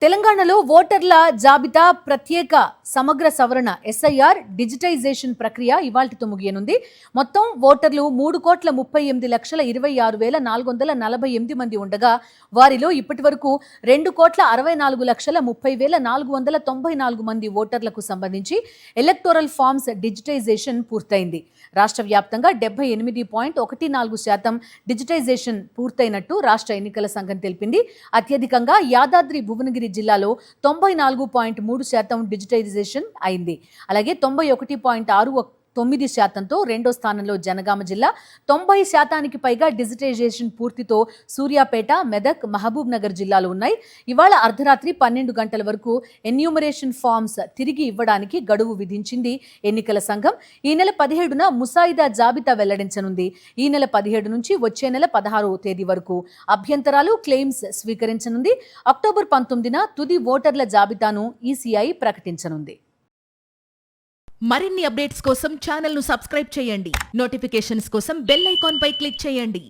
తెలంగాణలో ఓటర్ల జాబితా ప్రత్యేక సమగ్ర సవరణ ఎస్ఐఆర్ డిజిటైజేషన్ ప్రక్రియ ఇవాల్టితో ముగియనుంది. మొత్తం ఓటర్లు 3,38,26,448 మంది ఉండగా వారిలో ఇప్పటి వరకు 2,64,30,494 మంది ఓటర్లకు సంబంధించి ఎలక్టోరల్ ఫామ్స్ డిజిటైజేషన్ పూర్తయింది. రాష్ట్ర వ్యాప్తంగా 78.14% డిజిటైజేషన్ పూర్తయినట్టు రాష్ట్ర ఎన్నికల సంఘం తెలిపింది. అత్యధికంగా యాదాద్రి భువనగిరి జిల్లాలో 94.3% డిజిటైజేషన్ అయింది. అలాగే 91.69%తో రెండో స్థానంలో జనగామ జిల్లా, 90% పైగా డిజిటైజేషన్ పూర్తితో సూర్యాపేట, మెదక్, మహబూబ్ నగర్ జిల్లాలు ఉన్నాయి. ఇవాళ అర్ధరాత్రి 12 గంటల వరకు ఎన్యూమరేషన్ ఫామ్స్ తిరిగి ఇవ్వడానికి గడువు విధించింది ఎన్నికల సంఘం. ఈ నెల 17న ముసాయిదా జాబితా వెల్లడించనుంది. ఈ నెల 17 నుంచి వచ్చే నెల 16వ తేదీ వరకు అభ్యంతరాలు, క్లెయిమ్స్ స్వీకరించనుంది. అక్టోబర్ 19న తుది ఓటర్ల జాబితాను ఈసీఐ ప్రకటించనుంది. మరిన్ని అప్డేట్స్ కోసం ఛానల్ ను సబ్స్క్రైబ్ చేయండి. నోటిఫికేషన్స్ కోసం బెల్ ఐకాన్ పై క్లిక్ చేయండి.